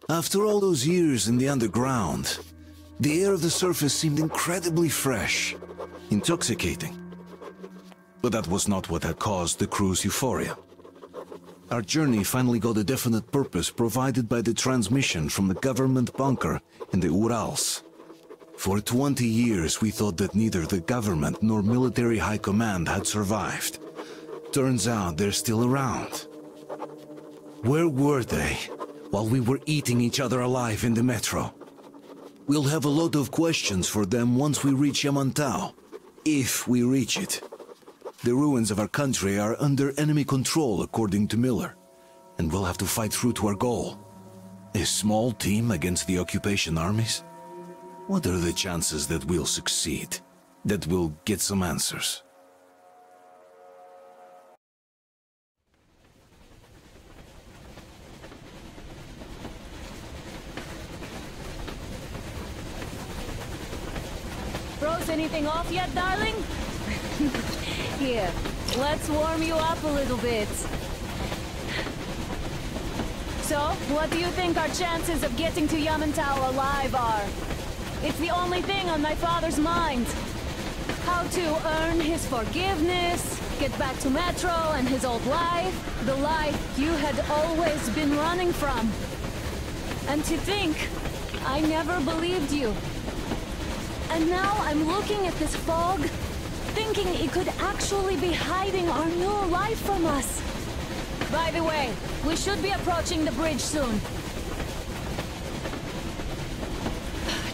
After all those years in the underground, the air of the surface seemed incredibly fresh, intoxicating. But that was not what had caused the crew's euphoria. Our journey finally got a definite purpose provided by the transmission from the government bunker in the Urals. For 20 years we thought that neither the government nor military high command had survived. Turns out they're still around. Where were they while we were eating each other alive in the metro? We'll have a lot of questions for them once we reach Yamantau, if we reach it. The ruins of our country are under enemy control, according to Miller, and we'll have to fight through to our goal. A small team against the occupation armies? What are the chances that we'll succeed? That we'll get some answers? Froze anything off yet, darling? Here, let's warm you up a little bit. So, what do you think our chances of getting to Yamantau alive are? It's the only thing on my father's mind. How to earn his forgiveness, get back to Metro and his old life, the life you had always been running from. And to think, I never believed you. And now I'm looking at this fog, thinking it could actually be hiding our new life from us. By the way, we should be approaching the bridge soon.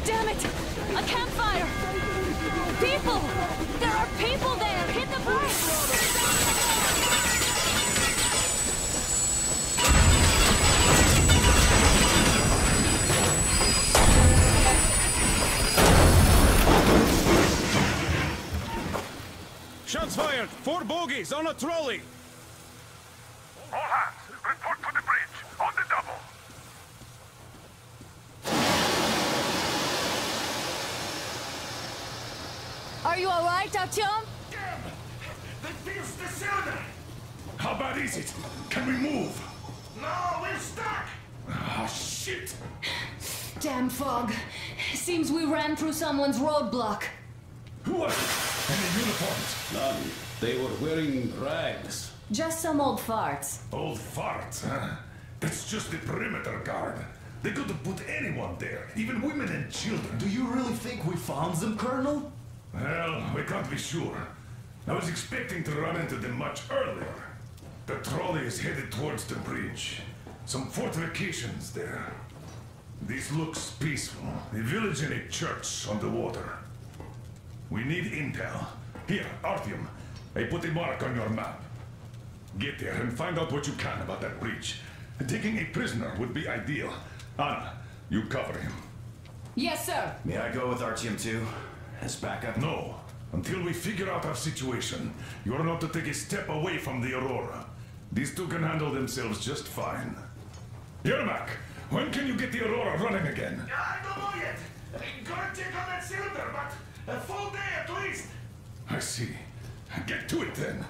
Damn it! A campfire! People! There are people there! Hit the bridge! Shots fired! 4 bogies on a trolley! All hands, report to the bridge, on the double! Are you alright, Artyom? Damn! They pierced the cylinder! How bad is it? Can we move? No, we're stuck! Ah, shit! Damn fog. Seems we ran through someone's roadblock. Who are they? Any uniforms? None. They were wearing rags. Just some old farts. Old farts, huh? That's just the perimeter guard. They could have put anyone there, even women and children. Do you really think we found them, Colonel? Well, we can't be sure. I was expecting to run into them much earlier. The trolley is headed towards the bridge. Some fortifications there. This looks peaceful. A village and a church on the water. We need intel. Here, Artyom, I put a mark on your map. Get there and find out what you can about that bridge. Taking a prisoner would be ideal. Anna, you cover him. Yes, sir. May I go with Artyom too? As backup? No. Until we figure out our situation, you are not to take a step away from the Aurora. These two can handle themselves just fine. Yermak, when can you get the Aurora running again? I don't know yet. Gonna check on that cylinder, but a full day at least. I see. Get to it then.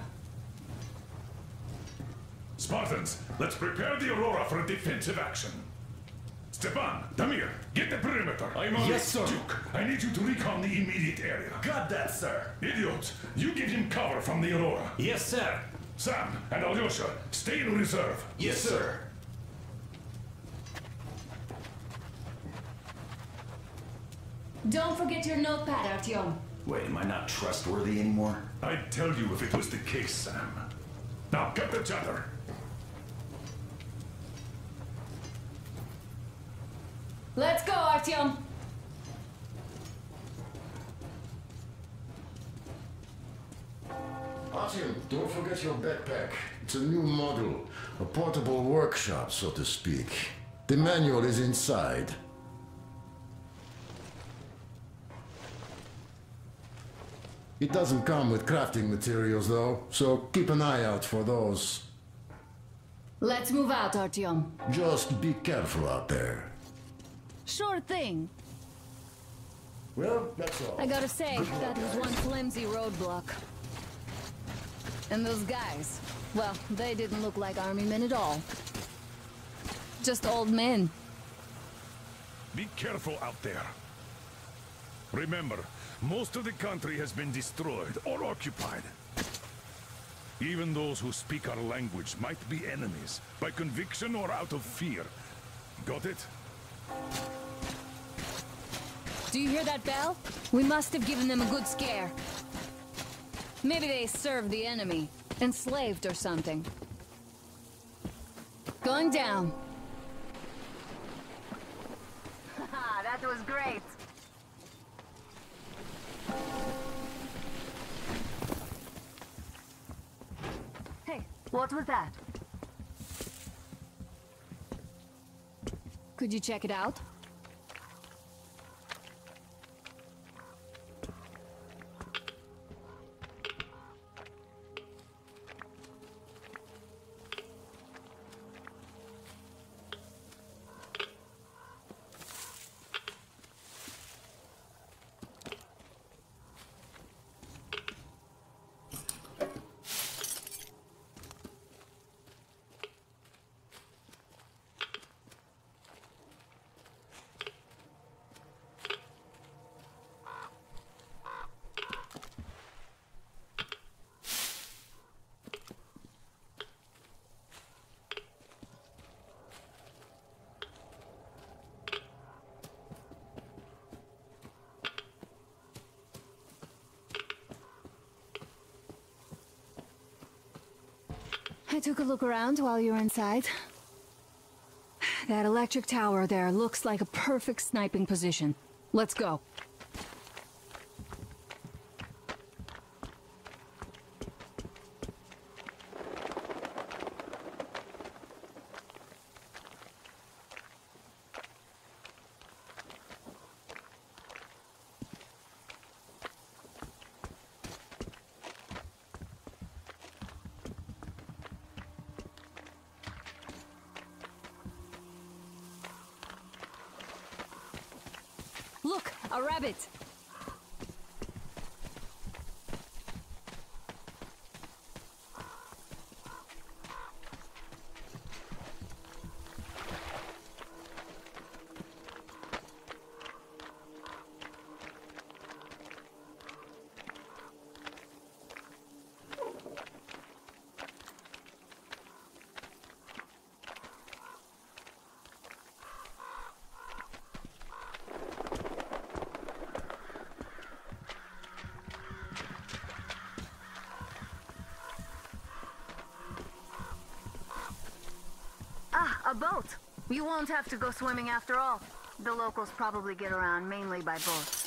Spartans, let's prepare the Aurora for a defensive action. Stepan, Damir, get the perimeter. I'm on Yes, sir. Duke, I need you to recon the immediate area. Got that, sir. Idiots, you give him cover from the Aurora. Yes, sir. Sam and Alyosha, stay in reserve. Yes, sir. Don't forget your notepad, Artyom. Wait, am I not trustworthy anymore? I'd tell you if it was the case, Sam. Now, cut the chatter. Let's go, Artyom. Artyom, don't forget your backpack. It's a new model. A portable workshop, so to speak. The manual is inside. It doesn't come with crafting materials, though, so keep an eye out for those. Let's move out, Artyom. Just be careful out there. Sure thing. Well, that's all. I gotta say, that was one flimsy roadblock. And those guys, well, they didn't look like army men at all. Just old men. Be careful out there. Remember, most of the country has been destroyed or occupied. Even those who speak our language might be enemies, by conviction or out of fear. Got it? Do you hear that bell? We must have given them a good scare. Maybe they served the enemy. Enslaved or something. Going down. Haha, that was great. Hey, what was that? Could you check it out? I took a look around while you were inside. That electric tower there looks like a perfect sniping position. Let's go. Look, a rabbit! Ah, a boat! You won't have to go swimming after all. The locals probably get around mainly by boat.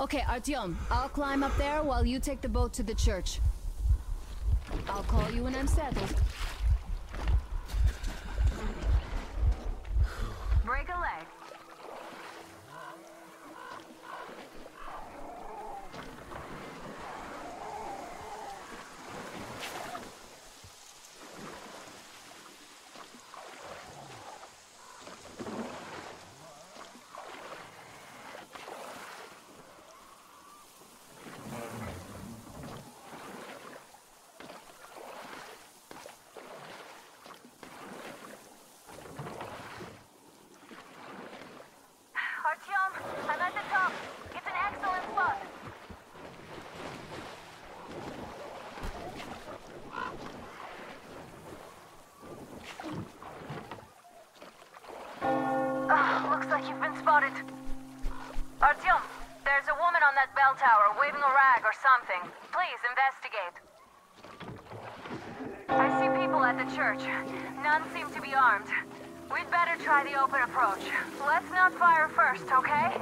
Okay, Artyom, I'll climb up there while you take the boat to the church. I'll call you when I'm settled. Break a leg. I'm at the top. It's an excellent spot. Looks like you've been spotted. Artyom, there's a woman on that bell tower waving a rag or something. Please investigate. I see people at the church. None seem to be armed. We'd better try the open approach. Let's not fire first, okay?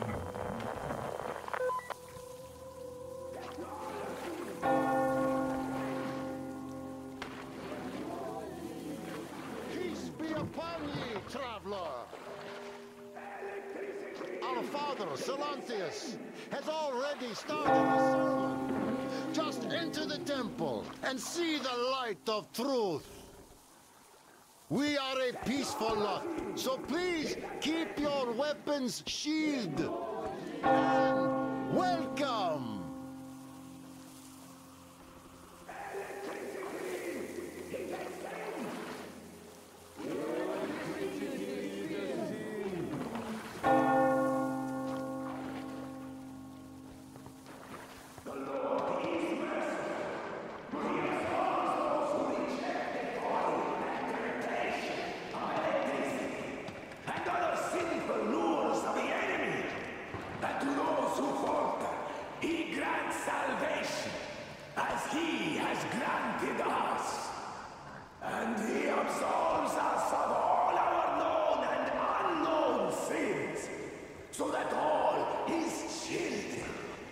Peace be upon ye, traveler! Our father, Silantius, has already started his sermon. Just enter the temple and see the light of truth. We are a peaceful lot, so please keep your weapons sheathed. And welcome!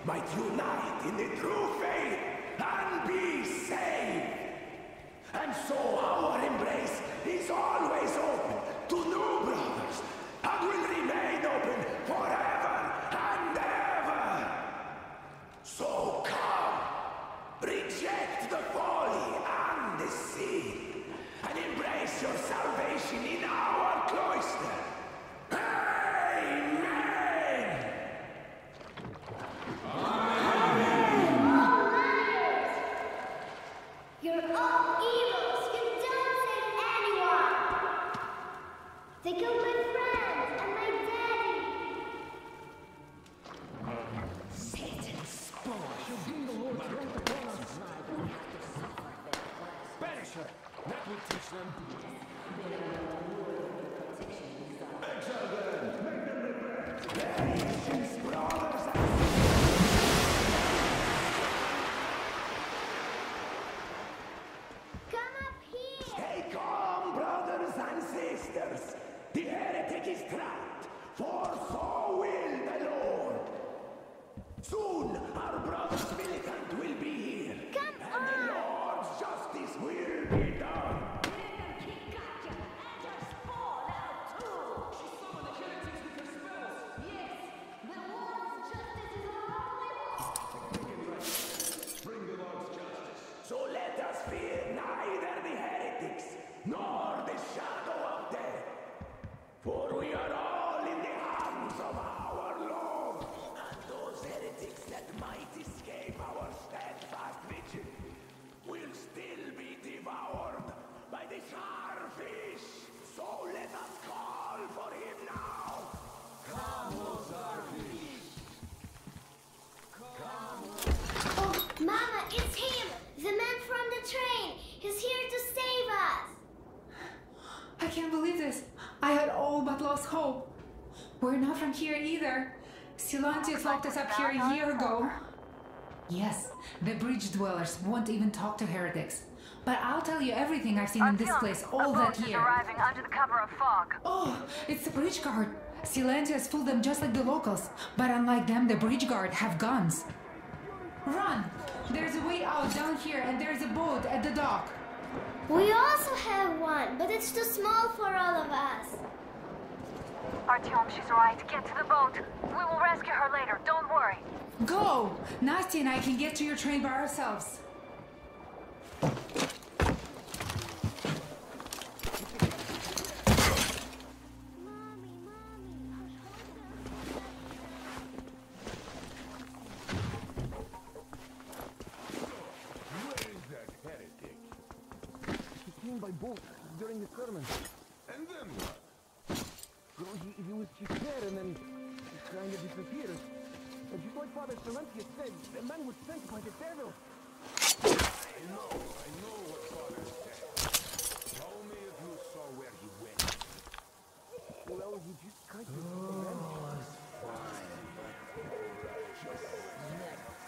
Might unite in the true faith and be saved. And so our embrace is always open to new brothers and will remain open forever and ever. So come, reject the folly and the sin, and embrace your salvation in our cloister. You're all evils! You don't save anyone! They killed my friends and my daddy! Satan spore! Banish her! That will teach them. The heretic is trapped, for so will the Lord. Soon our brother's militant will be here, and the Lord's justice will be done. Bring the Lord's justice. So let us fear neither the heretics nor the shadow of death. For we are all in the hands of our Lord, and those heretics that might escape our steadfast vigil will still be devoured by the starfish. So let us call for him now. Come, O starfish. Come. Oh, Mama, it's him! The man from the train! He's here to save us! I can't believe this. I had all but lost hope. We're not from here either. Silantius locked us up here a year ago. Yes, the bridge dwellers won't even talk to heretics. But I'll tell you everything I've seen in this place all that year. Arriving under the cover of fog. Oh, it's the bridge guard. Silencios fooled them just like the locals, but unlike them, the bridge guard have guns. Run! There's a way out down here, and there's a boat at the dock. We also have one, but it's too small for all of us. Artyom, she's right. Get to the boat. We will rescue her later. Don't worry. Go! Nasty and I can get to your train by ourselves. By boat during the sermon. And then what? Well, he was just there and then he kind of disappeared. And just like Father Silencius said, the man was sent by the devil. I know what Father said. Tell me if you saw where he went. Well, he just kind of... Oh, it's fine, but just next.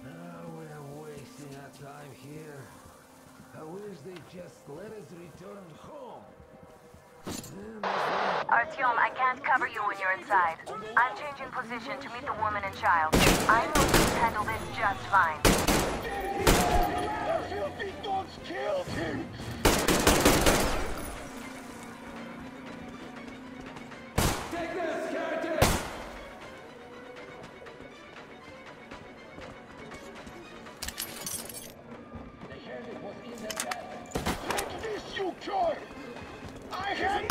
And I will go time here. I wish they just let us return home. Artyom, I can't cover you when you're inside. I'm changing position to meet the woman and child. I know you can handle this just fine. Filthy dogs killed him! Take this, Captain! You killed! I had...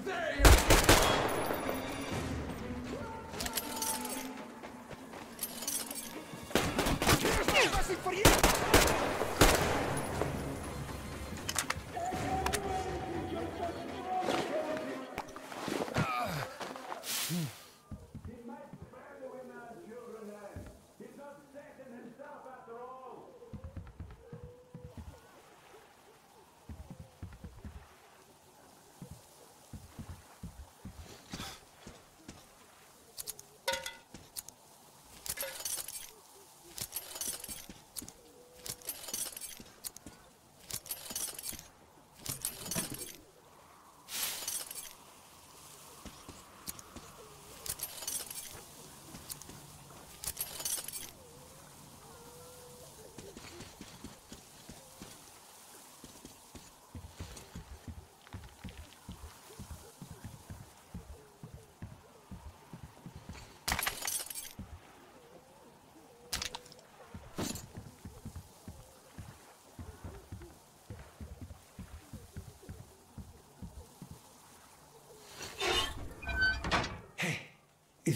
There you Here's nothing for you!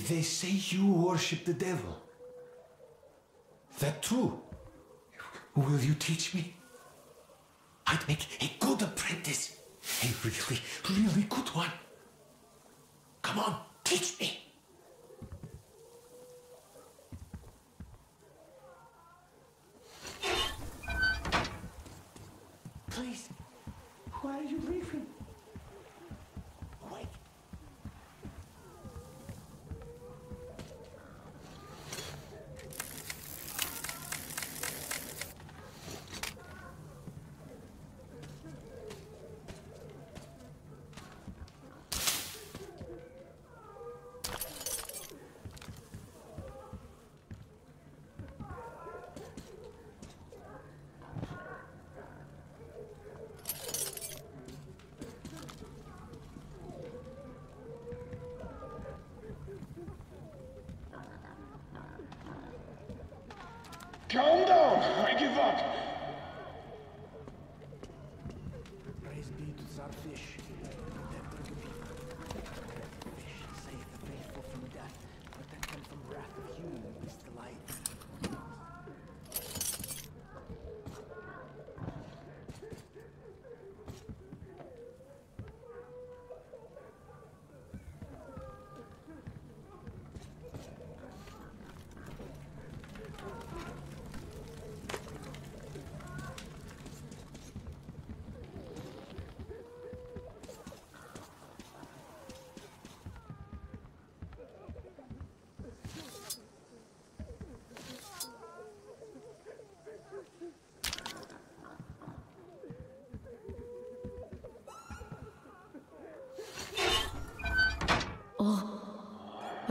They say you worship the devil. That true? Will you teach me? I'd make a good apprentice. A really, really good one. Come on, teach me. Please, why are you leaving? Wait. Calm down! I give up!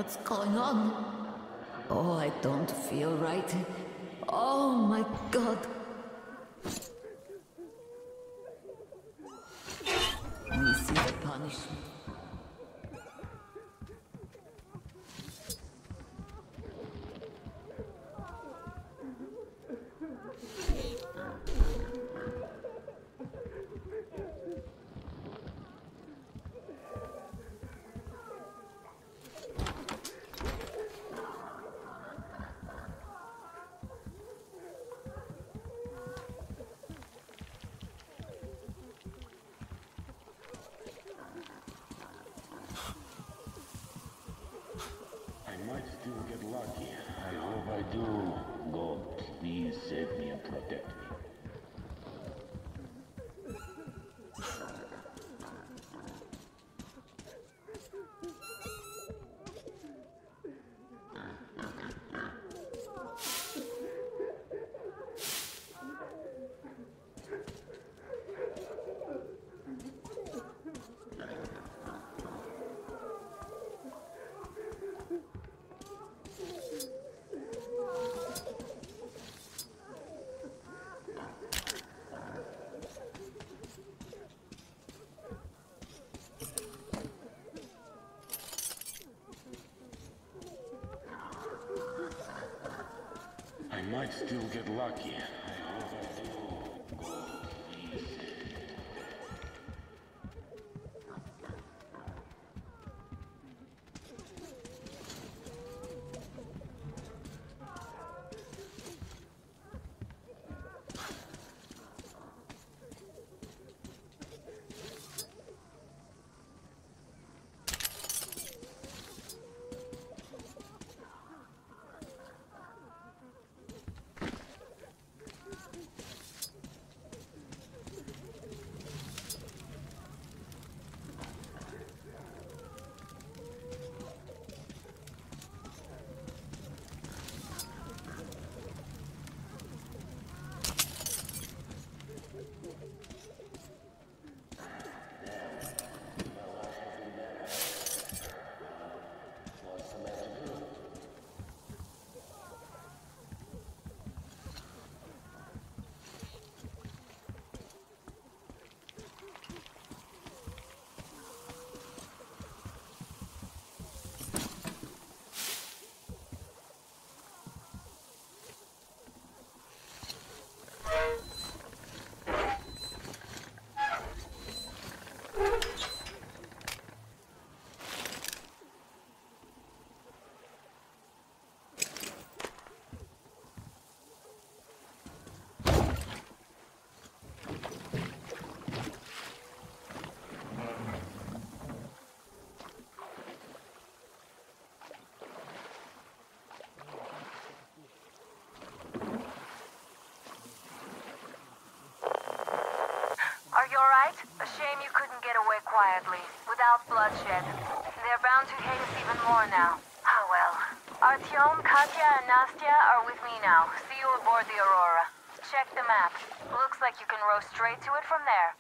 What's going on? Oh, I don't feel right. Oh my god. We see the punishment. Might still get lucky. I hope I do. God, please save me and protect me. I might still get lucky. I hope I do. God, please. Are you alright? A shame you couldn't get away quietly, without bloodshed. They're bound to hate us even more now. Ah well. Artyom, Katya, and Nastya are with me now. See you aboard the Aurora. Check the map. Looks like you can row straight to it from there.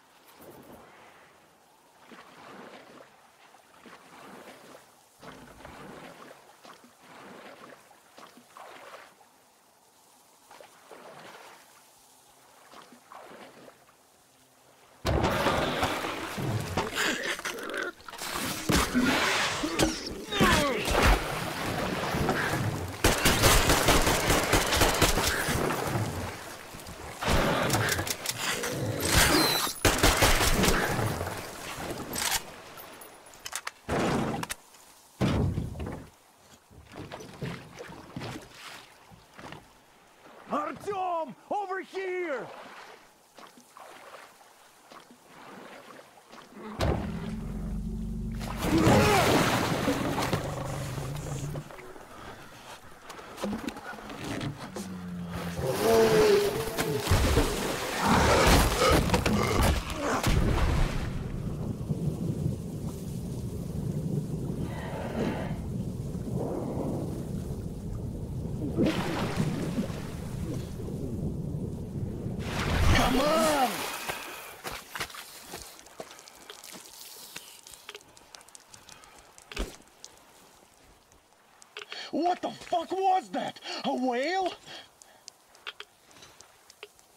What the fuck was that? A whale?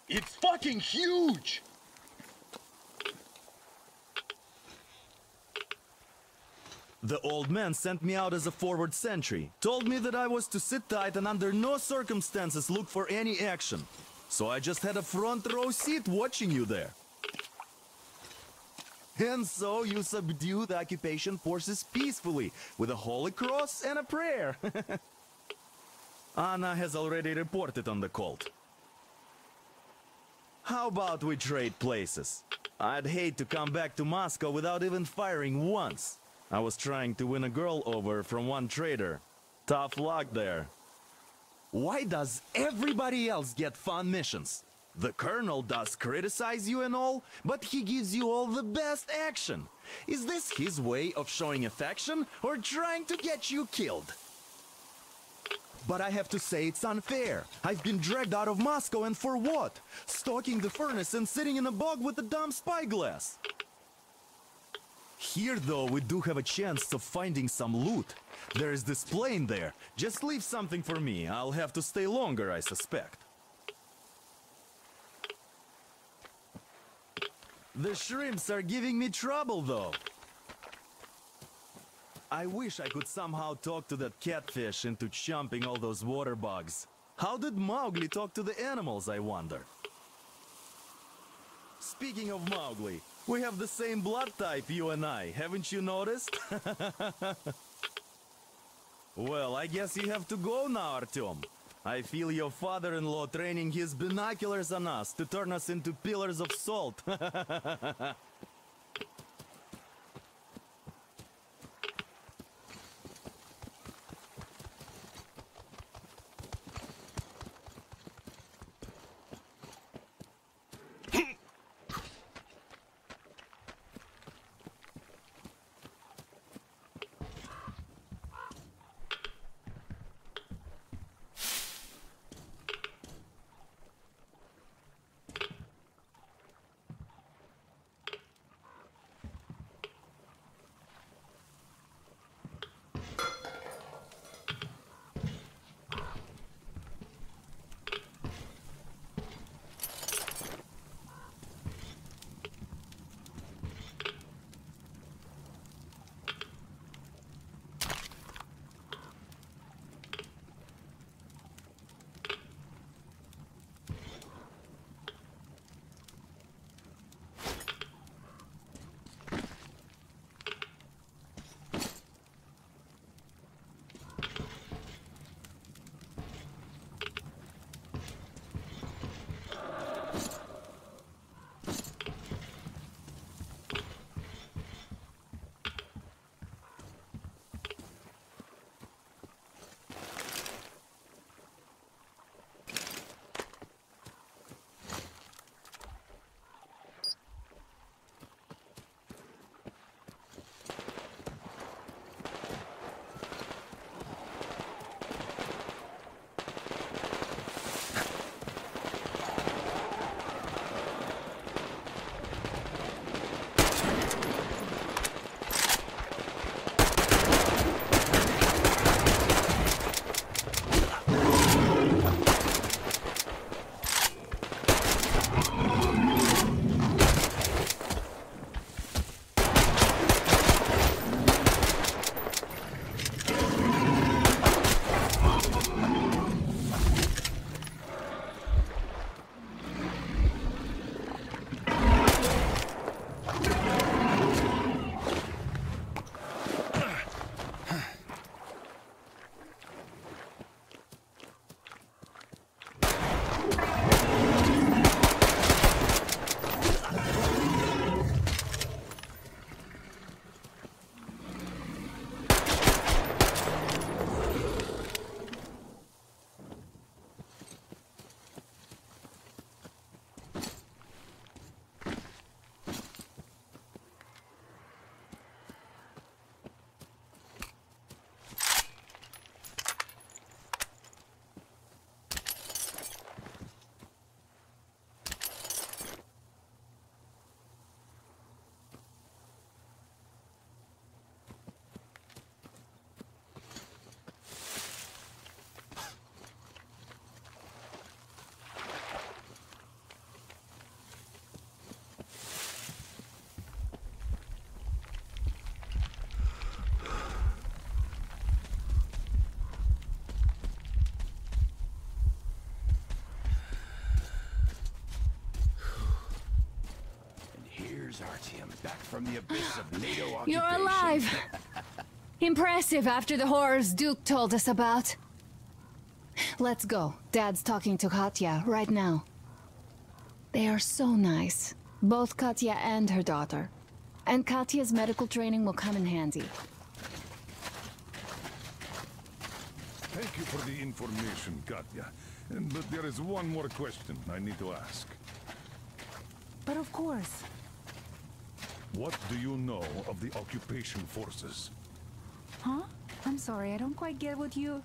It's fucking huge! The old man sent me out as a forward sentry, told me that I was to sit tight and under no circumstances look for any action. So I just had a front row seat watching you there. And so you subdue the occupation forces peacefully, with a holy cross and a prayer. Anna has already reported on the cult. How about we trade places? I'd hate to come back to Moscow without even firing once. I was trying to win a girl over from one trader. Tough luck there. Why does everybody else get fun missions? The colonel does criticize you and all, but he gives you all the best action. Is this his way of showing affection or trying to get you killed? But I have to say it's unfair. I've been dragged out of Moscow, and for what? Stalking the furnace and sitting in a bog with a dumb spyglass. Here, though, we do have a chance of finding some loot. There is this plane there. Just leave something for me. I'll have to stay longer, I suspect. The shrimps are giving me trouble, though. I wish I could somehow talk to that catfish into chomping all those water bugs. How did Mowgli talk to the animals, I wonder? Speaking of Mowgli, we have the same blood type, you and I. Haven't you noticed? Well, I guess you have to go now, Artyom. I feel your father-in-law training his binoculars on us to turn us into pillars of salt. Back from the abyss of NATO occupation. You're alive! Impressive after the horrors Duke told us about. Let's go. Dad's talking to Katya right now. They are so nice. Both Katya and her daughter. And Katya's medical training will come in handy. Thank you for the information, Katya. But there is one more question I need to ask. But of course. What do you know of the occupation forces? Huh? I'm sorry, I don't quite get what you...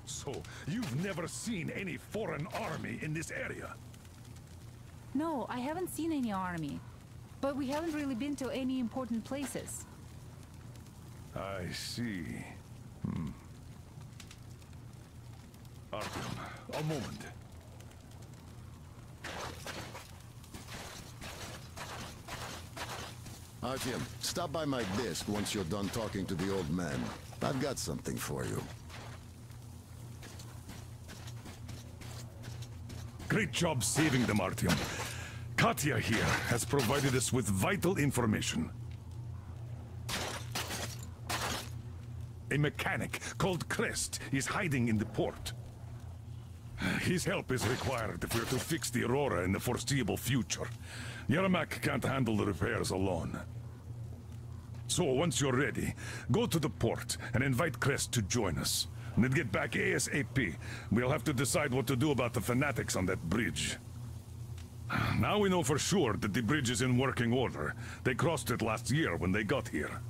So, you've never seen any foreign army in this area? No, I haven't seen any army. But we haven't really been to any important places. I see. Artyom, a moment. Artyom, stop by my desk once you're done talking to the old man. I've got something for you. Great job saving them, Artyom. Katya here has provided us with vital information. A mechanic called Crest is hiding in the port. His help is required if we're to fix the Aurora in the foreseeable future. Yermak can't handle the repairs alone. So, once you're ready, go to the port and invite Crest to join us. And then get back ASAP. We'll have to decide what to do about the fanatics on that bridge. Now we know for sure that the bridge is in working order. They crossed it last year when they got here.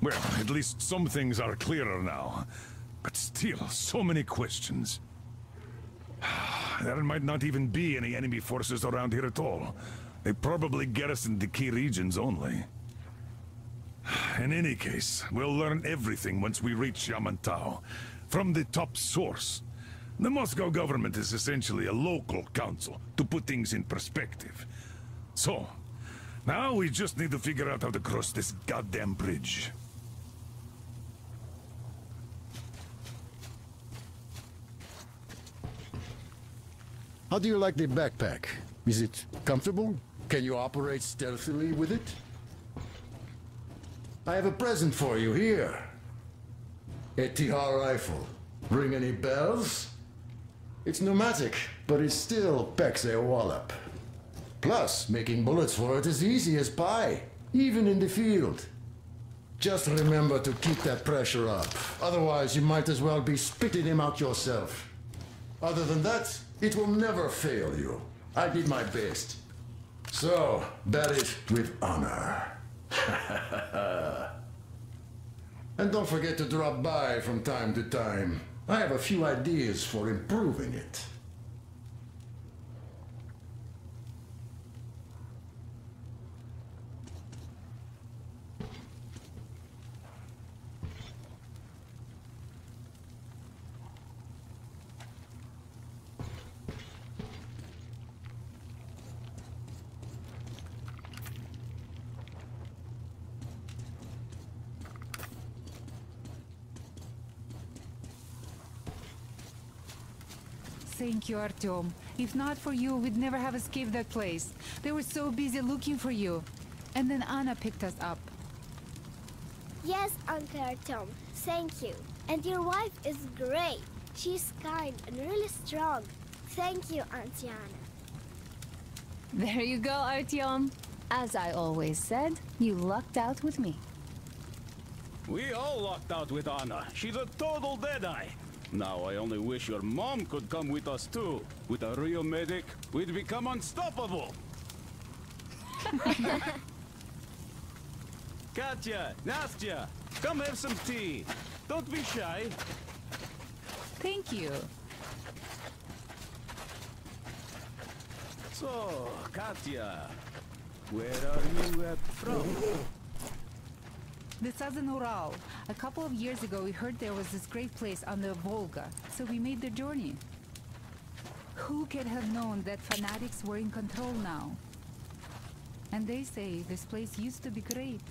Well, at least some things are clearer now. But still, so many questions. There might not even be any enemy forces around here at all. They probably garrison the key regions only. In any case, we'll learn everything once we reach Yamantau. From the top source. The Moscow government is essentially a local council, to put things in perspective. So, now we just need to figure out how to cross this goddamn bridge. How do you like the backpack? Is it comfortable? Can you operate stealthily with it? I have a present for you here. A TR rifle. Ring any bells? It's pneumatic, but it still packs a wallop. Plus, making bullets for it is easy as pie, even in the field. Just remember to keep that pressure up. Otherwise, you might as well be spitting him out yourself. Other than that, it will never fail you. I did my best. So, bear it with honor. And don't forget to drop by from time to time. I have a few ideas for improving it. Thank you, Artyom. If not for you, we'd never have escaped that place. They were so busy looking for you. And then Anna picked us up. Yes, Uncle Artyom. Thank you. And your wife is great. She's kind and really strong. Thank you, Auntie Anna. There you go, Artyom. As I always said, you lucked out with me. We all lucked out with Anna. She's a total deadeye. Now I only wish your mom could come with us too. With a real medic, we'd become unstoppable. Katya, Nastya, come have some tea. Don't be shy. Thank you. So, Katya, where are you from? The southern Ural. A couple of years ago, we heard there was this great place on the Volga, so we made the journey. Who could have known that fanatics were in control now? And they say this place used to be great.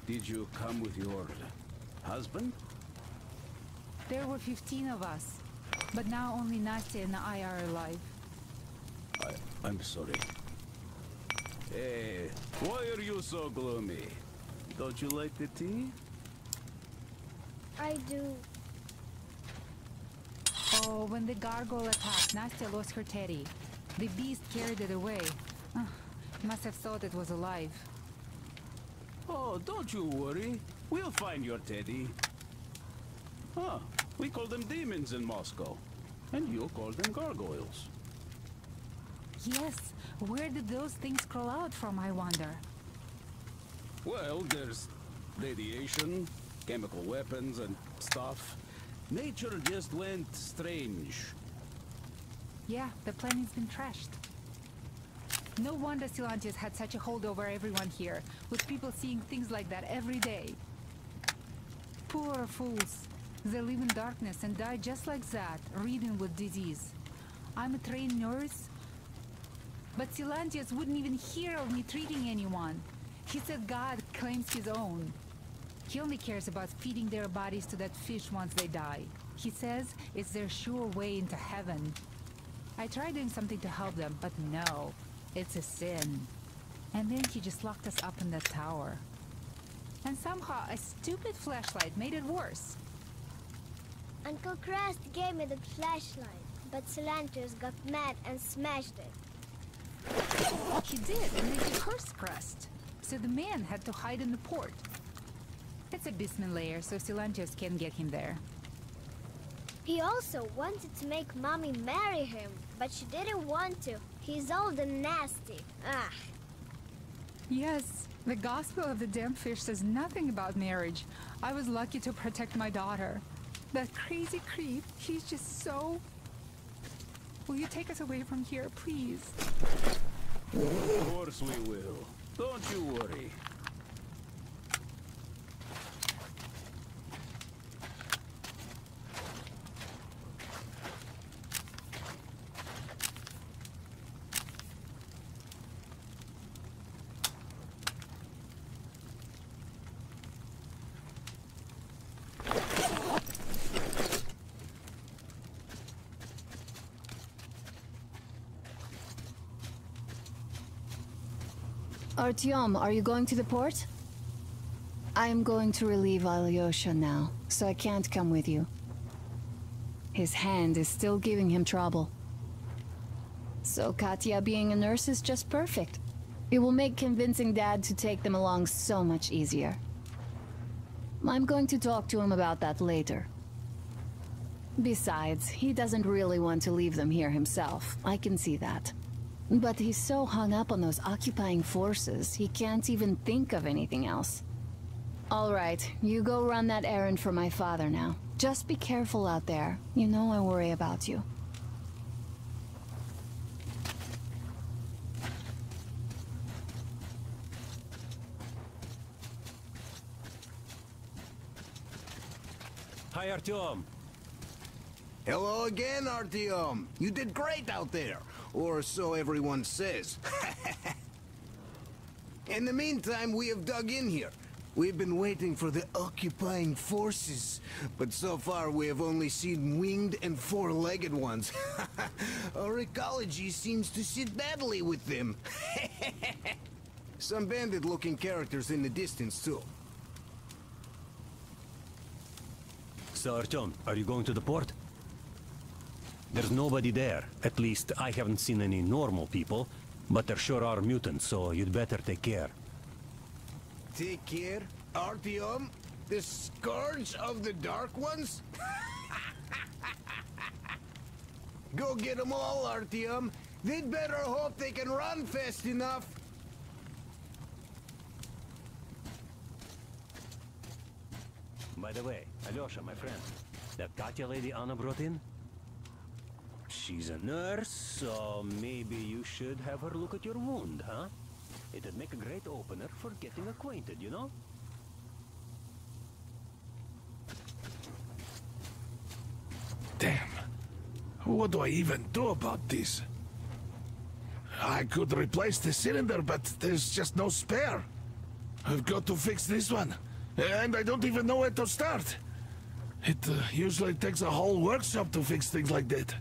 Did you come with your husband? There were 15 of us, but now only Nastya and I are alive. I'm sorry. Why are you so gloomy? Don't you like the tea? I do. Oh, when the gargoyle attacked, Nastya lost her teddy. The beast carried it away. Must have thought it was alive. Oh, don't you worry. We'll find your teddy. Huh. We call them demons in Moscow. And you call them gargoyles. Yes. Where did those things crawl out from, I wonder? Well, there's radiation, chemical weapons and stuff. Nature just went strange. Yeah, the planet's been trashed. No wonder Silantius had such a hold over everyone here, with people seeing things like that every day. Poor fools. They live in darkness and die just like that, ridden with disease. I'm a trained nurse, but Silantius wouldn't even hear of me treating anyone. He said God claims his own. He only cares about feeding their bodies to that fish once they die. He says it's their sure way into heaven. I tried doing something to help them, but no. It's a sin. And then he just locked us up in that tower. And somehow a stupid flashlight made it worse. Uncle Crest gave me the flashlight, but Silantius got mad and smashed it. He did, and then he cursed Crest. So the man had to hide in the port. It's a basement layer, so Silantius can't get him there. He also wanted to make Mommy marry him, but she didn't want to. He's old and nasty. Ah. Yes, the Gospel of the Damned Fish says nothing about marriage. I was lucky to protect my daughter. That crazy creep, he's just so... Will you take us away from here, please? Of course we will. Don't you worry. Artyom, are you going to the port? I'm going to relieve Alyosha now, so I can't come with you. His hand is still giving him trouble. So Katya being a nurse is just perfect. It will make convincing Dad to take them along so much easier. I'm going to talk to him about that later. Besides, he doesn't really want to leave them here himself. I can see that. But he's so hung up on those occupying forces, he can't even think of anything else. All right, you go run that errand for my father now. Just be careful out there. You know I worry about you. Hi, Artyom. Hello again, Artyom. You did great out there. Or so everyone says. In the meantime, we have dug in here. We've been waiting for the occupying forces, but so far we have only seen winged and four-legged ones. Our ecology seems to sit badly with them. Some bandit-looking characters in the distance, too. So, Artyom, are you going to the port? There's nobody there. At least, I haven't seen any normal people, but there sure are mutants, so you'd better take care. Take care? Artyom? The scourge of the Dark Ones? Go get them all, Artyom. They'd better hope they can run fast enough. By the way, Alyosha, my friend, that Katya lady Anna brought in? She's a nurse, so maybe you should have her look at your wound, huh? It'd make a great opener for getting acquainted, you know? Damn. What do I even do about this? I could replace the cylinder, but there's just no spare. I've got to fix this one. And I don't even know where to start. It usually takes a whole workshop to fix things like that.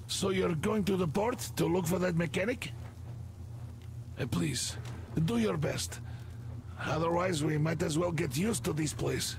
So you're going to the port to look for that mechanic? Please, do your best. Otherwise, we might as well get used to this place.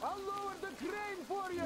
I'll lower the crane for you!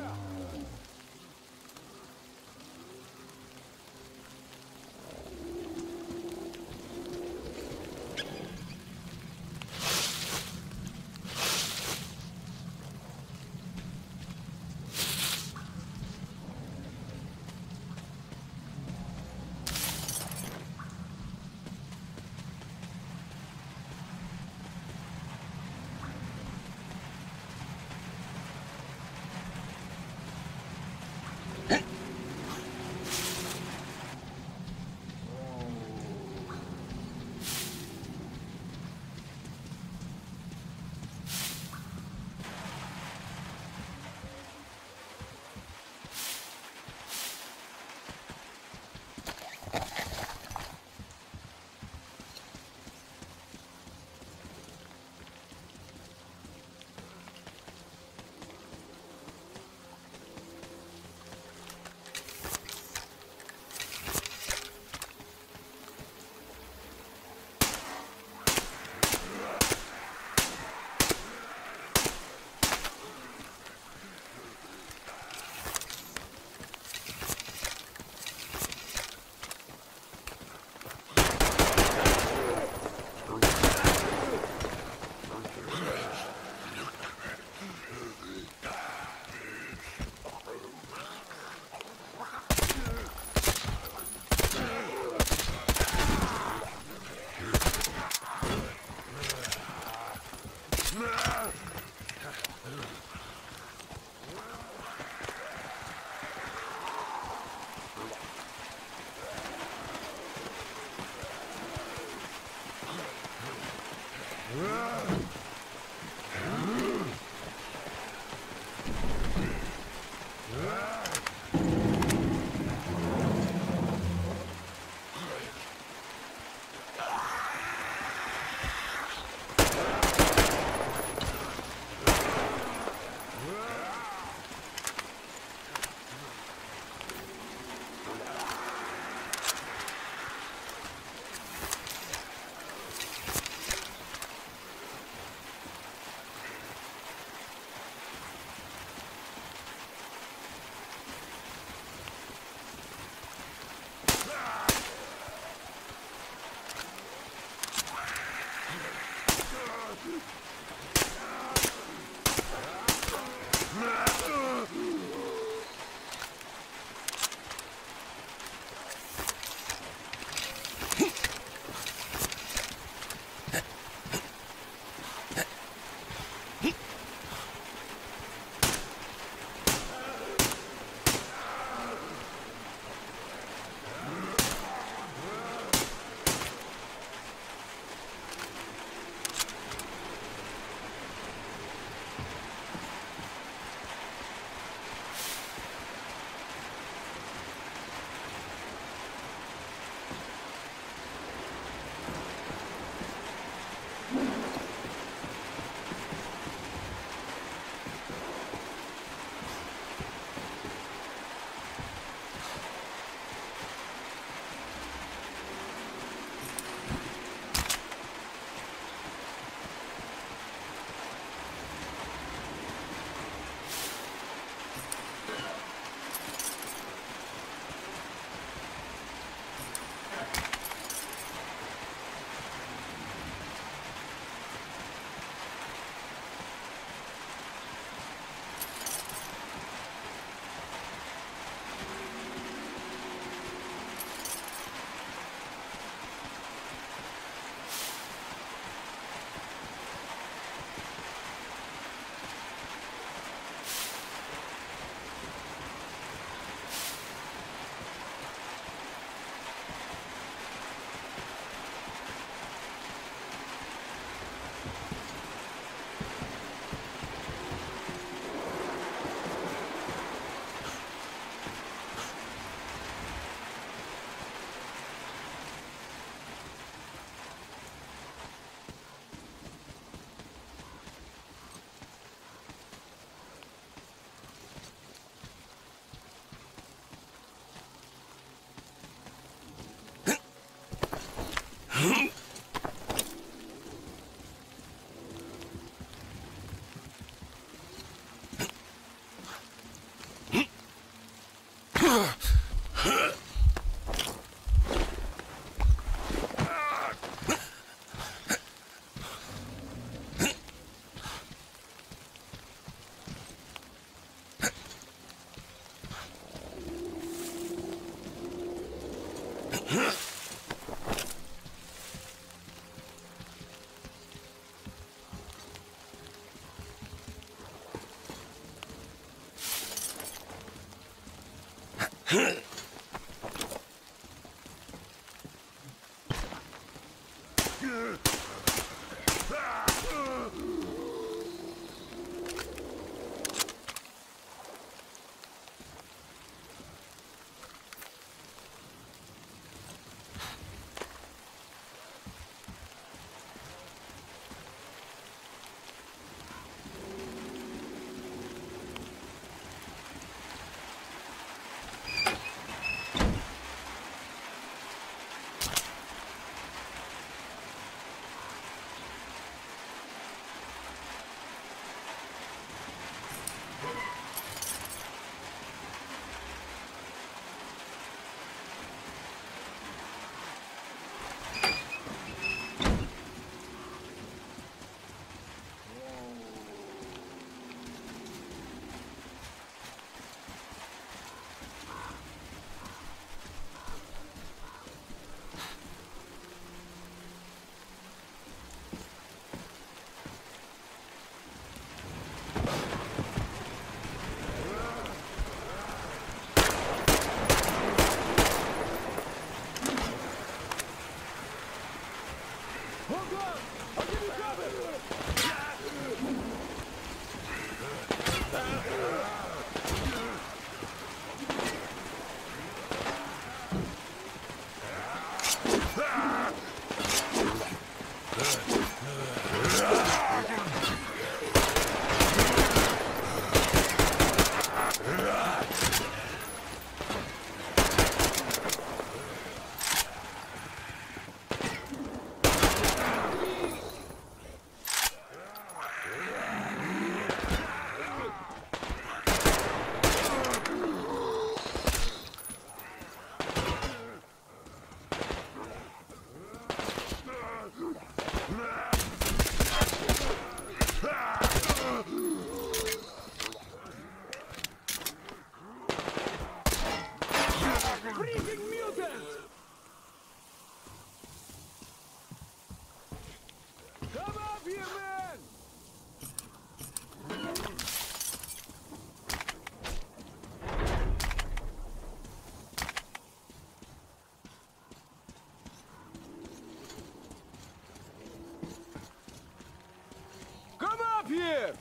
Here!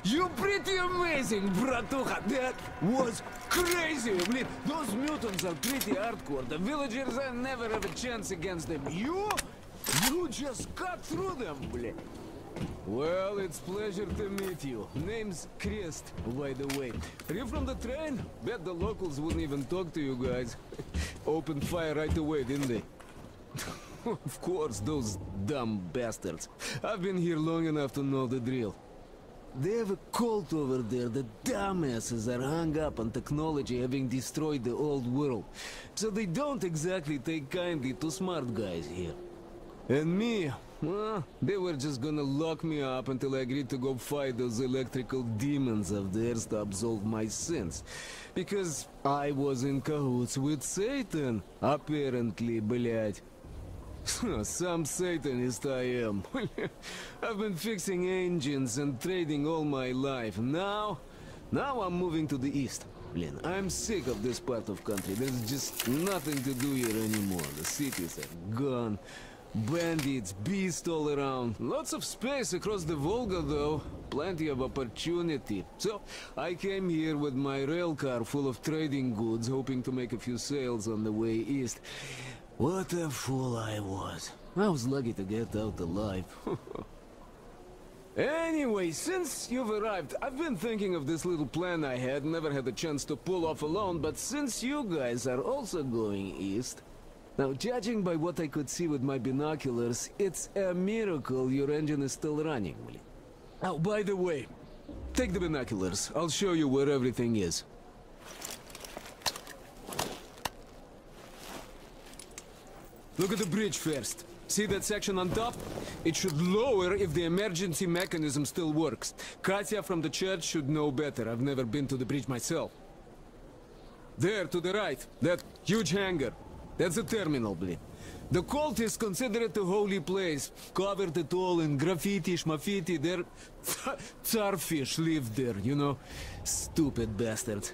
You pretty amazing, bratuха. That was crazy. Блин, those mutants are pretty hardcore. The villagers never have a chance against them. You just cut through them, блин. Well, it's pleasure to meet you. Name's Crest, by the way. Are you from the train? Bet the locals wouldn't even talk to you guys. Opened fire right away, didn't they? Of course, those dumb bastards. I've been here long enough to know the drill. They have a cult over there. The dumbasses are hung up on technology having destroyed the old world. So they don't exactly take kindly to smart guys here. And me, well, they were just gonna lock me up until I agreed to go fight those electrical demons of theirs to absolve my sins. Because I was in cahoots with Satan, apparently, блядь. Some Satanist I am. I've been fixing engines and trading all my life. Now I'm moving to the east. Blin, I'm sick of this part of country. There's just nothing to do here anymore. The cities are gone. Bandits, beasts all around. Lots of space across the Volga, though. Plenty of opportunity. So, I came here with my rail car full of trading goods, hoping to make a few sales on the way east. What a fool I was. I was lucky to get out alive. Anyway, since you've arrived, I've been thinking of this little plan I had, never had a chance to pull off alone, but since you guys are also going east, Now, judging by what I could see with my binoculars, it's a miracle your engine is still running. Oh, by the way, take the binoculars. I'll show you where everything is. Look at the bridge first. See that section on top? It should lower if the emergency mechanism still works. Katya from the church should know better. I've never been to the bridge myself. There, to the right, that huge hangar. That's the terminal, blin. The cultists consider it a holy place. Covered it all in graffiti, schmaffiti. Their Tsarfish lived there, you know. Stupid bastards.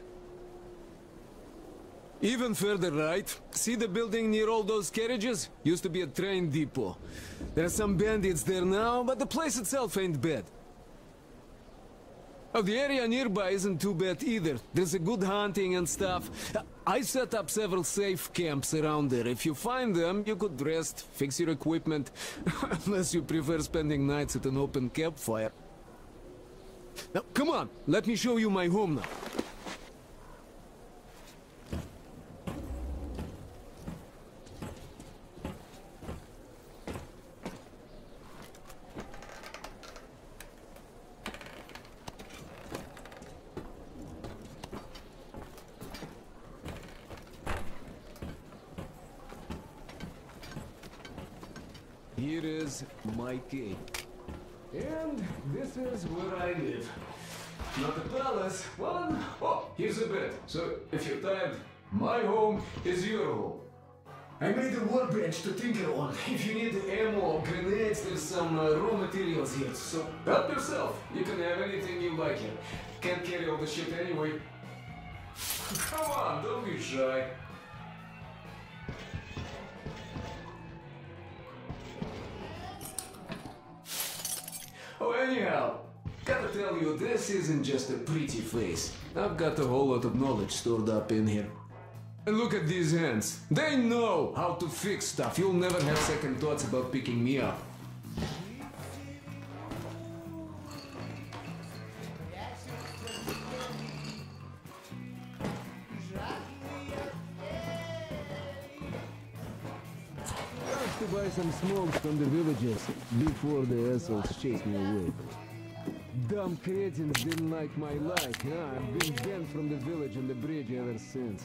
Even further right, see the building near all those carriages? Used to be a train depot. There are some bandits there now, but the place itself ain't bad. Oh, the area nearby isn't too bad either. There's a good hunting and stuff. I set up several safe camps around there. If you find them, you could rest, fix your equipment. Unless you prefer spending nights at an open campfire. Now, come on, let me show you my home now. Here is my cave. And this is where I live. Not a palace, well, oh, here's a bed. So, if you're tired, my home is your home. I made a workbench to tinker on. If you need ammo or grenades, there's some raw materials here. So, help yourself. You can have anything you like here. Can't carry all the shit anyway. Come on, don't be shy. Oh, anyhow, gotta tell you, this isn't just a pretty face. I've got a whole lot of knowledge stored up in here. And look at these hands. They know how to fix stuff. You'll never have second thoughts about picking me up. To buy some smokes from the villagers before the assholes chased me away. Dumb cretins didn't like my life. Yeah, I've been banned from the village and the bridge ever since.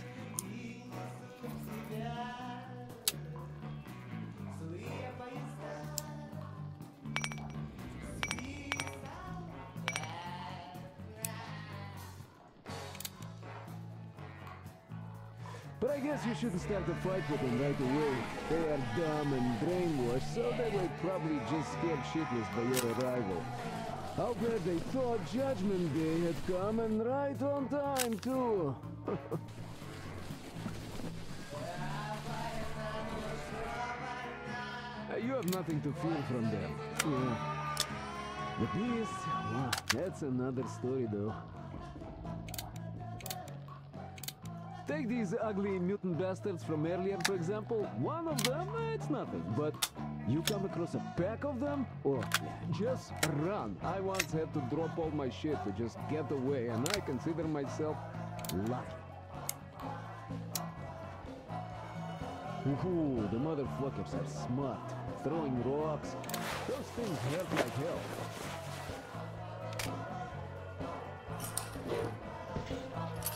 But I guess you shouldn't start a fight with them right away. They are dumb and brainwashed, so they were probably just scared shitless by your arrival. How bad they thought Judgment Day had come, and right on time, too. You have nothing to fear from them. Yeah. The beast, well, that's another story, though. Take these ugly mutant bastards from earlier, for example. One of them, it's nothing. But you come across a pack of them? Oh, just run. I once had to drop all my shit to just get away, and I consider myself lucky. Ooh, the motherfuckers are smart. Throwing rocks. Those things hurt like hell.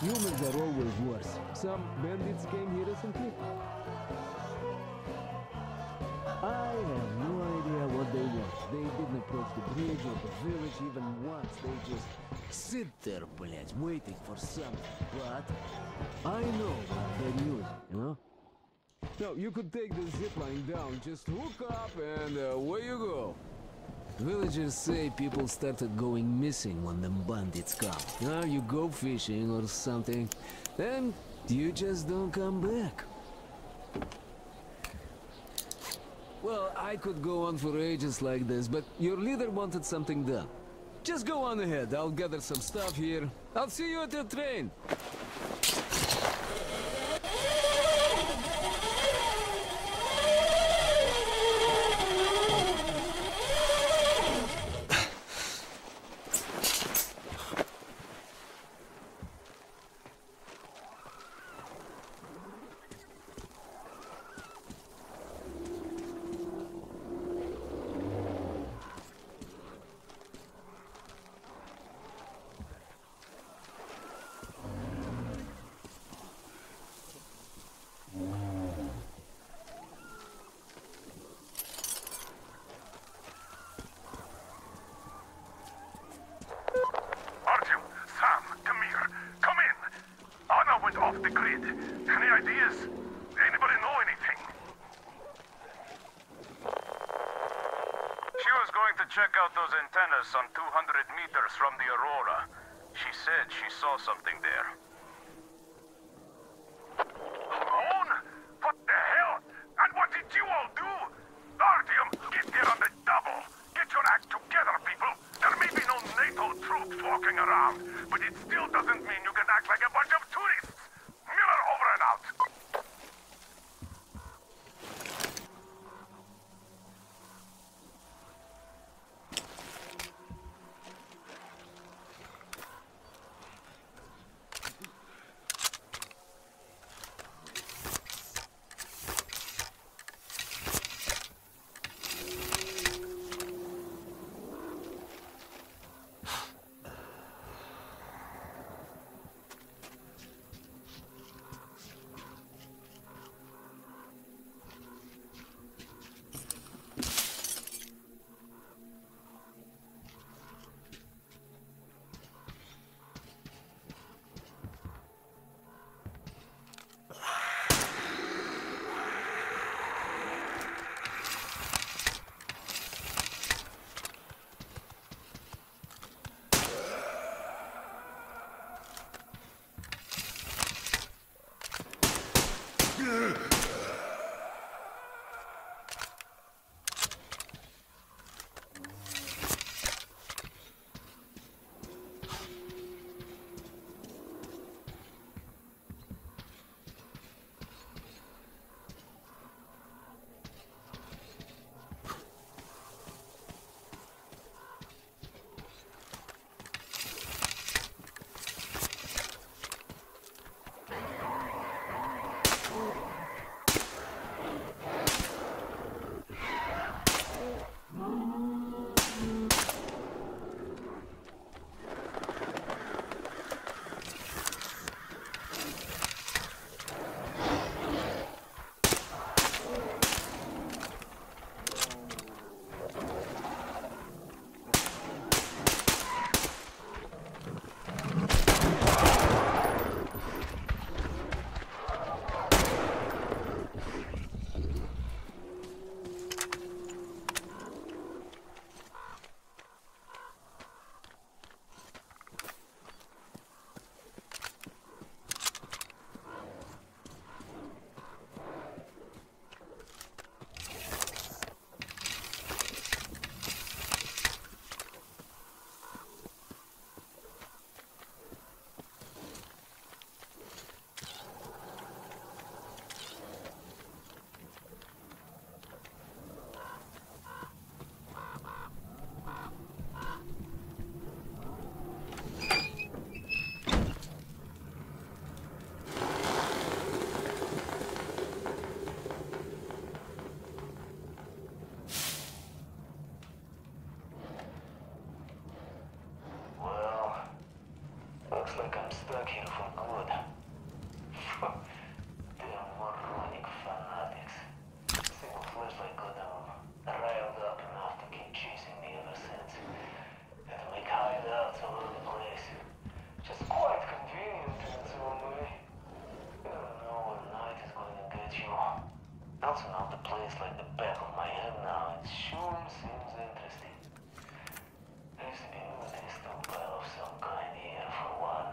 Humans are always worse. Some bandits came here recently. I have no idea what they want. They didn't approach the bridge or the village even once. They just sit there, blядь, waiting for something. But I know what they're using, you know? No, you could take the zipline down, just hook up and away you go. Villagers say people started going missing when the bandits come. Now you go fishing or something, then you just don't come back. Well, I could go on for ages like this, but your leader wanted something done. Just go on ahead, I'll gather some stuff here. I'll see you at your train. to check out those antennas some 200 meters from the Aurora. She said she saw something there. Alone? What the hell? And what did you all do? Artyom, get here on the double. Get your act together, people. There may be no NATO troops walking around, but it still doesn't mean you can act like a bunch of tourists. Miller over and out. Looks like I'm stuck here for good. Damn moronic fanatics. Single flashlight got them riled up enough to keep chasing me ever since. Had to make hideouts all over the place. Just quite convenient in its own way. You never know what night is going to get you. Also know the place like the back of my hand now. It sure seems interesting. There used to be a military stockpile of some kind here for a while.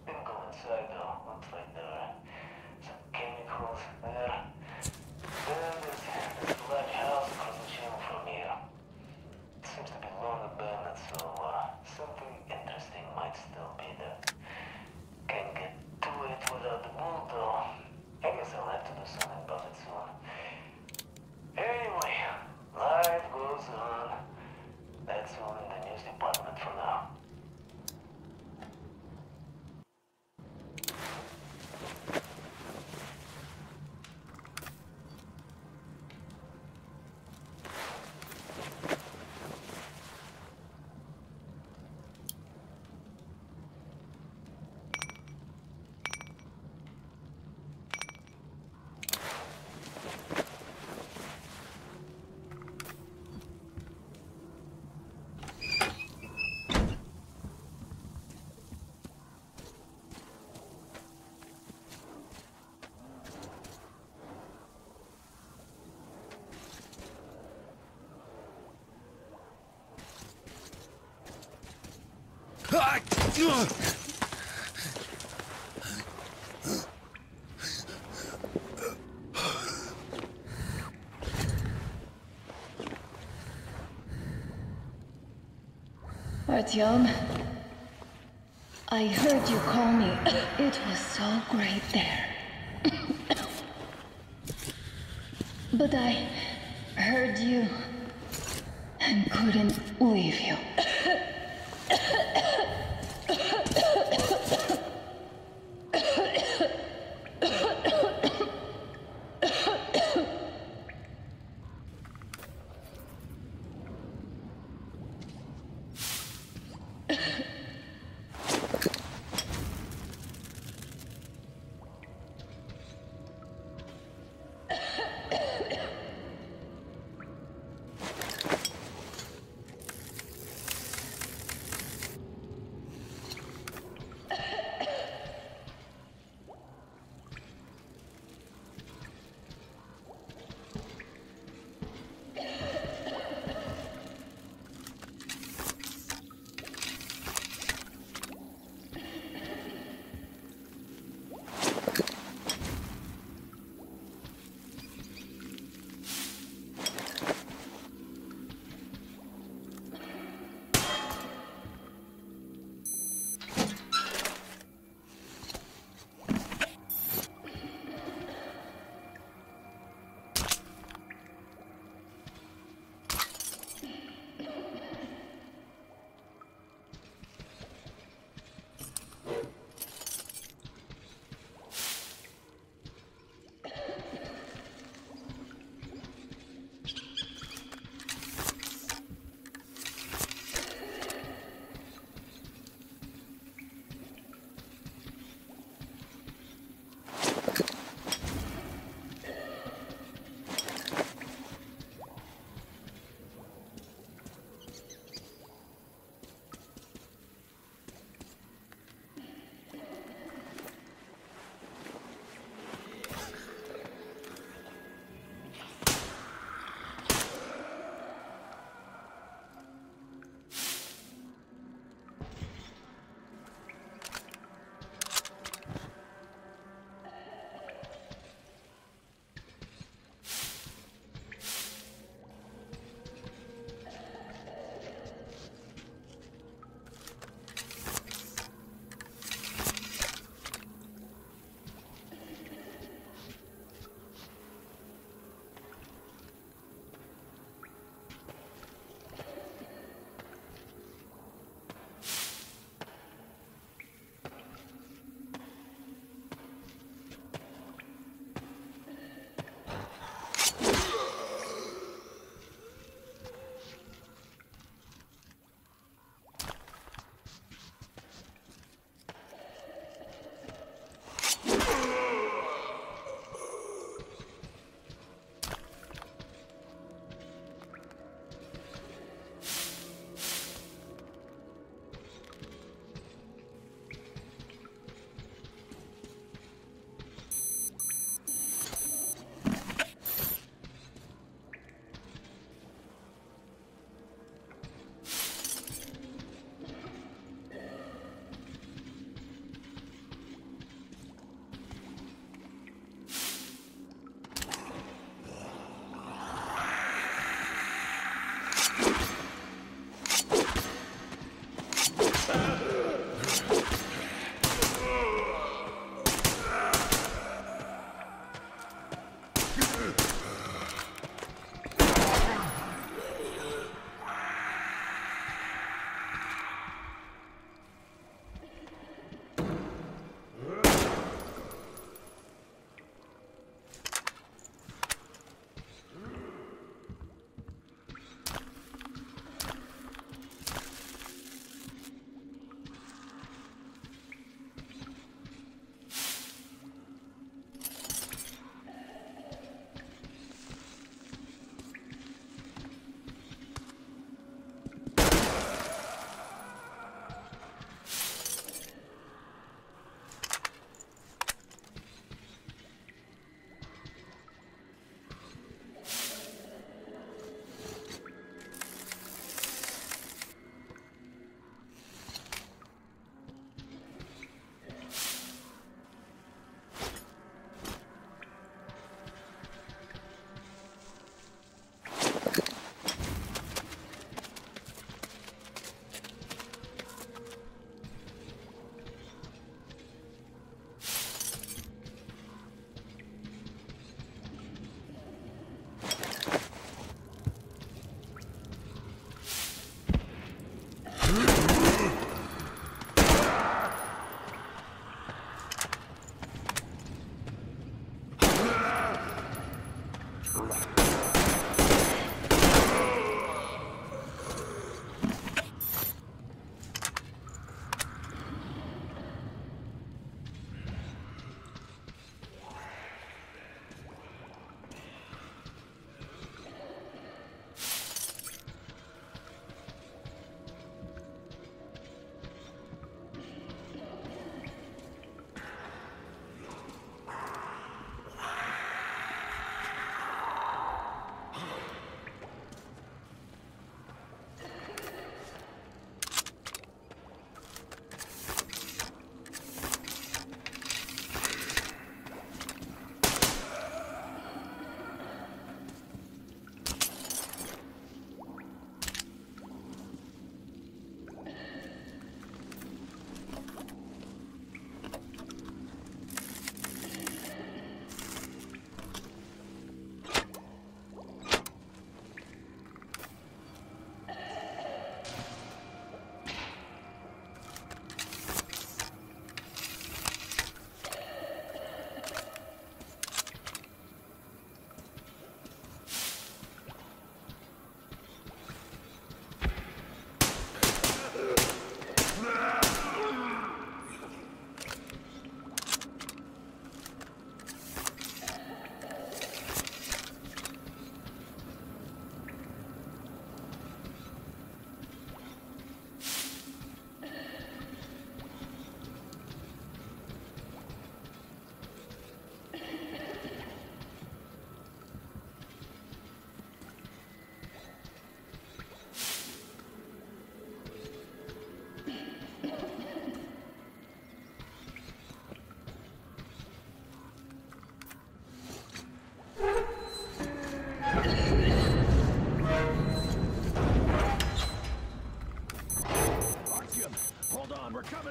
Didn't go inside though. Looks like there are some chemicals there. Then there's this large house across the channel from here. It seems to be long abandoned, so something interesting might still be there. Can't get to it without the boot though. I guess I'll have to do something about it soon. Anyway, life goes on. That's all in the news department for now. Artyom, I heard you call me. It was so great there. But I heard you and couldn't leave you.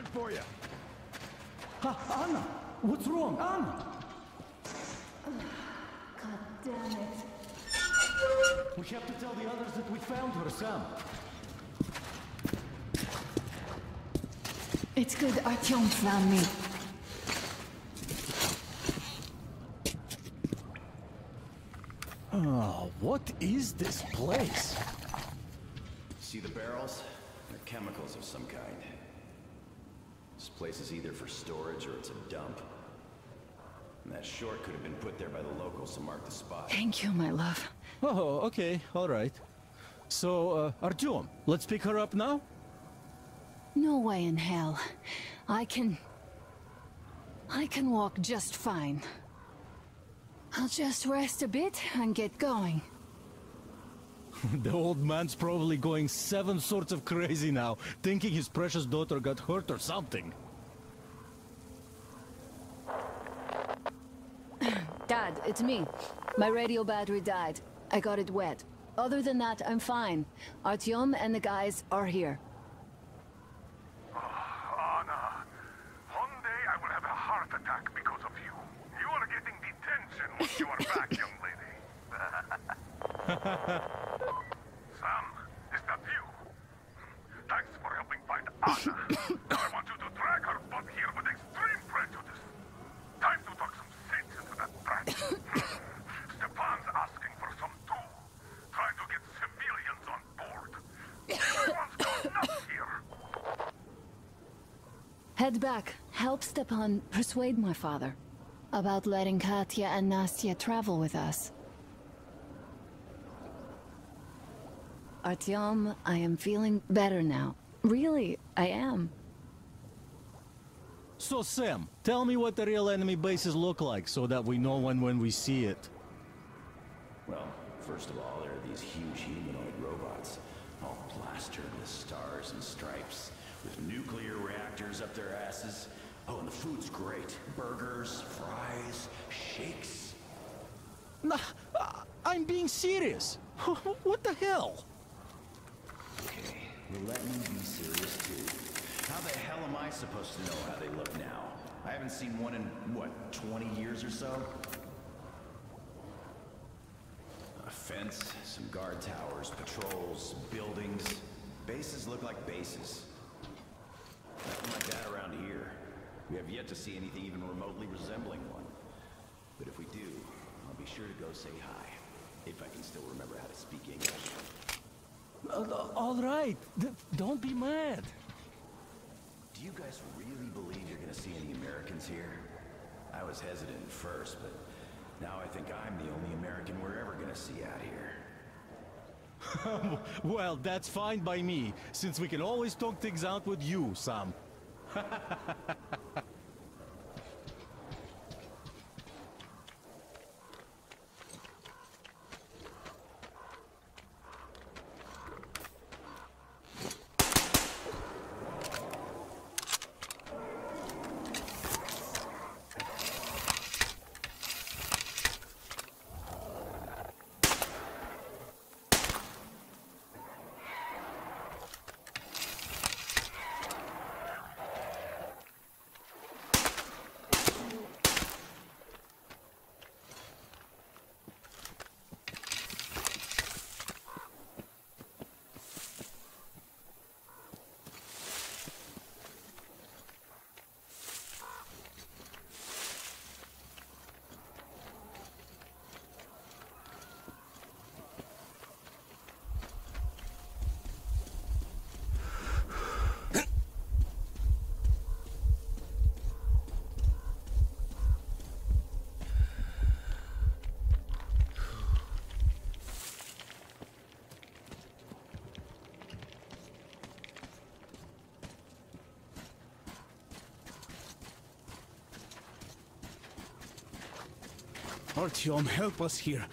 coming for you. Anna! What's wrong, Anna? God damn it. We have to tell the others that we found her, Sam. It's good Artyom found me. Oh, what is this place? See the barrels? They're chemicals of some kind. This place is either for storage or it's a dump. And that short could have been put there by the locals to mark the spot. Thank you, my love. Oh, okay, all right. So, Artyom, let's pick her up now? No way in hell. I can walk just fine. I'll just rest a bit and get going. The old man's probably going 7 sorts of crazy now, thinking his precious daughter got hurt or something. Dad, it's me. My radio battery died. I got it wet. Other than that, I'm fine. Artyom and the guys are here. Anna, one day I will have a heart attack because of you. You are getting detention when you are back, young lady. Sam, is that you? Thanks for helping find Anna. Now I want you to drag her butt here with extreme prejudice. Time to talk some sense into that brat. Stepan's asking for some too. Trying to get civilians on board. Everyone's gone nuts here. Head back. Help Stepan persuade my father about letting Katya and Nastya travel with us. Artyom, I am feeling better now. Really, I am. So, Sam, tell me what the real enemy bases look like so that we know when we see it. Well, first of all, there are these huge humanoid robots, all plastered with stars and stripes, with nuclear reactors up their asses. Oh, and the food's great. Burgers, fries, shakes. Nah, I'm being serious. What the hell? Okay, well, let me be serious too. How the hell am I supposed to know how they look now? I haven't seen one in, what, 20 years or so? A fence, some guard towers, patrols, buildings. Bases look like bases. Nothing like that around here. We have yet to see anything even remotely resembling one. But if we do, I'll be sure to go say hi. If I can still remember how to speak English. All right, don't be mad. Do you guys really believe you're gonna see any Americans here? I was hesitant at first, but now I think I'm the only American we're ever gonna see out here. Well, that's fine by me, since we can always talk things out with you, Sam. Artyom, help us here.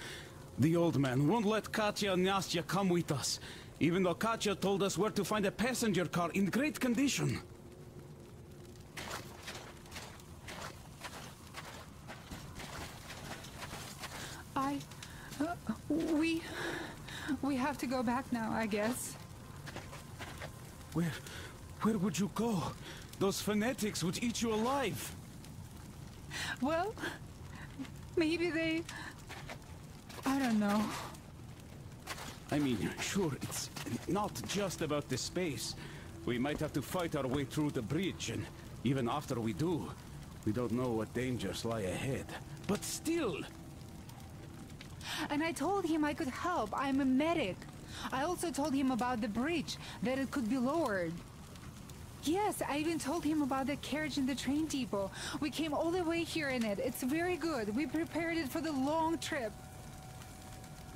The old man won't let Katya and Nastya come with us, even though Katya told us where to find a passenger car in great condition. We have to go back now, I guess. Where would you go? Those fanatics would eat you alive. Well, maybe they... I don't know. I mean, sure, it's not just about the space. We might have to fight our way through the bridge, and even after we do, we don't know what dangers lie ahead. But still... And I told him I could help. I'm a medic. I also told him about the bridge, that it could be lowered. Yes, I even told him about the carriage in the train depot. We came all the way here in it. It's very good. We prepared it for the long trip.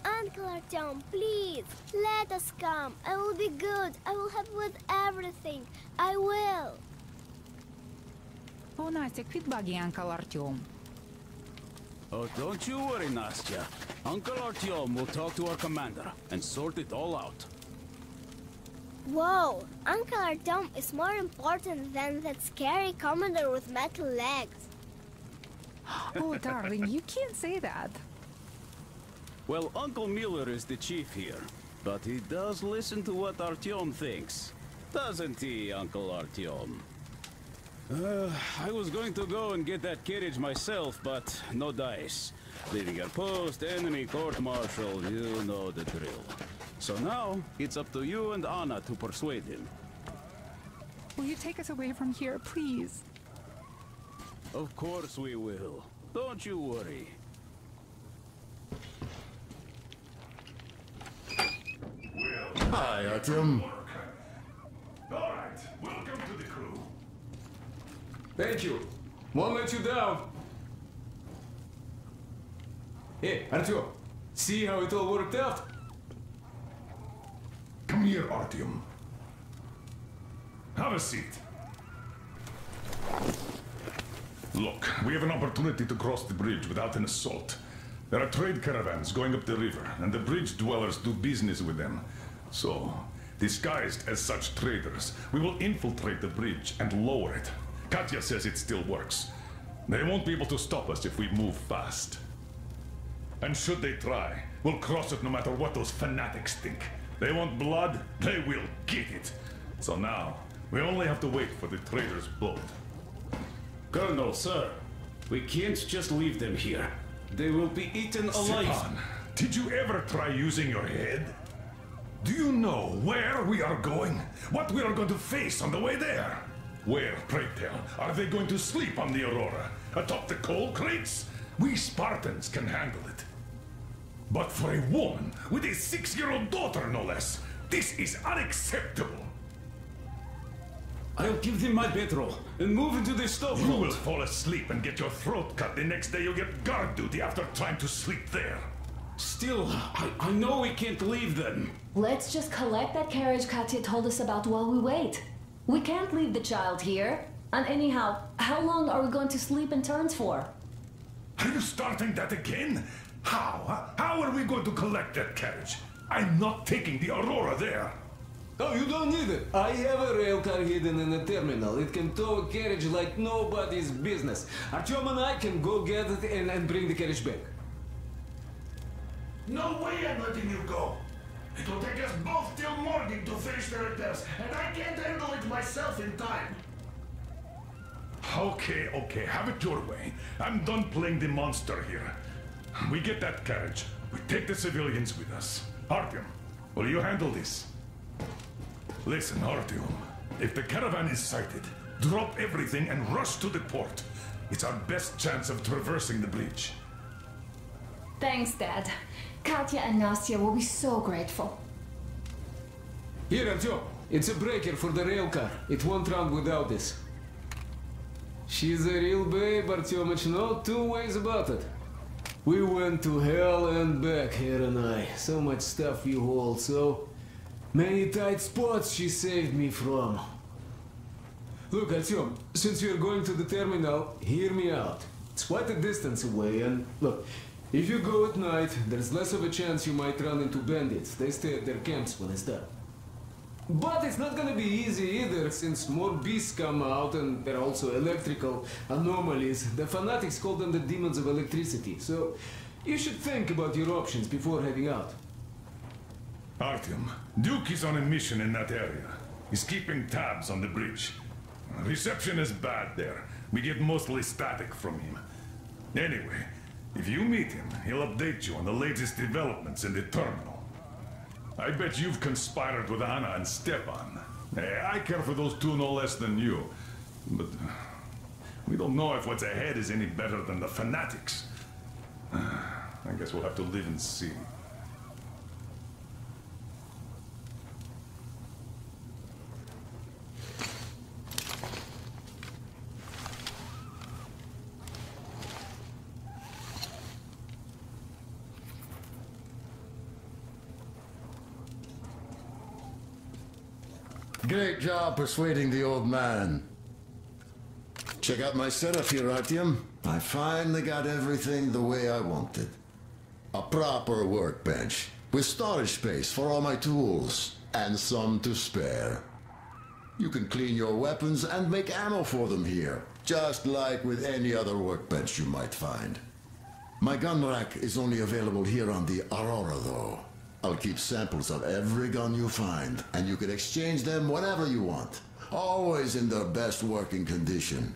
Uncle Artyom, please, let us come. I will be good. I will help with everything. I will. Oh, Nastya, quit bugging Uncle Artyom. Oh, don't you worry, Nastya. Uncle Artyom will talk to our commander and sort it all out. Whoa, Uncle Artyom is more important than that scary commander with metal legs. Oh, darling, you can't say that. Well, Uncle Miller is the chief here, but he does listen to what Artyom thinks. Doesn't he, Uncle Artyom? I was going to go and get that carriage myself, but no dice. Leaving our post, enemy court-martial, you know the drill. So now, it's up to you and Anna to persuade him. Will you take us away from here, please? Of course we will. Don't you worry. Hi, Artyom. Alright, welcome to the crew. Thank you. Won't let you down. Hey, Artyom, see how it all worked out? Come here, Artyom. Have a seat. Look, we have an opportunity to cross the bridge without an assault. There are trade caravans going up the river, and the bridge dwellers do business with them. So, disguised as such traders, we will infiltrate the bridge and lower it. Katya says it still works. They won't be able to stop us if we move fast. And should they try, we'll cross it no matter what those fanatics think. They want blood, they will get it. So now, we only have to wait for the trader's boat. Colonel, sir, we can't just leave them here. They will be eaten alive. Stepan, did you ever try using your head? Do you know where we are going? What we are going to face on the way there? Where, pray tell, are they going to sleep on the Aurora? Atop the coal crates? We Spartans can handle it. But for a woman with a 6-year-old daughter, no less, this is unacceptable. I'll give them my bedroll and move into the stokehold. You will fall asleep and get your throat cut the next day you get guard duty after trying to sleep there. Still, I know we can't leave them. Let's just collect that carriage Katya told us about while we wait. We can't leave the child here. And anyhow, how long are we going to sleep in turns for? Are you starting that again? How? How are we going to collect that carriage? I'm not taking the Aurora there. Oh, you don't need it. I have a rail car hidden in the terminal. It can tow a carriage like nobody's business. Artyom and I can go get it and bring the carriage back. No way I'm letting you go. It will take us both till morning to finish the repairs, and I can't handle it myself in time. Okay, have it your way. I'm done playing the monster here. We get that carriage. We take the civilians with us. Artyom, will you handle this? Listen, Artyom. If the caravan is sighted, drop everything and rush to the port. It's our best chance of traversing the bridge. Thanks, Dad. Katya and Nastya will be so grateful. Here, Artyom. It's a breaker for the rail car. It won't run without this. She's a real babe, Artyomich, no two ways about it. We went to hell and back, her and I. So much stuff you hold, so many tight spots she saved me from. Look, Artyom, since you're going to the terminal, hear me out. It's quite a distance away, and look, if you go at night, there's less of a chance you might run into bandits. They stay at their camps when it's dark. But it's not gonna be easy either, since more beasts come out and there are also electrical anomalies. The fanatics call them the demons of electricity, so you should think about your options before heading out. Artyom, Duke is on a mission in that area. He's keeping tabs on the bridge. Reception is bad there. We get mostly static from him. Anyway, if you meet him, he'll update you on the latest developments in the terminal. I bet you've conspired with Anna and Stepan. I care for those two no less than you. But we don't know if what's ahead is any better than the fanatics. I guess we'll have to live and see. Great job persuading the old man. Check out my setup here, Artyom. I finally got everything the way I wanted. A proper workbench, with storage space for all my tools, and some to spare. You can clean your weapons and make ammo for them here, just like with any other workbench you might find. My gun rack is only available here on the Aurora, though. I'll keep samples of every gun you find, and you can exchange them whenever you want. Always in their best working condition.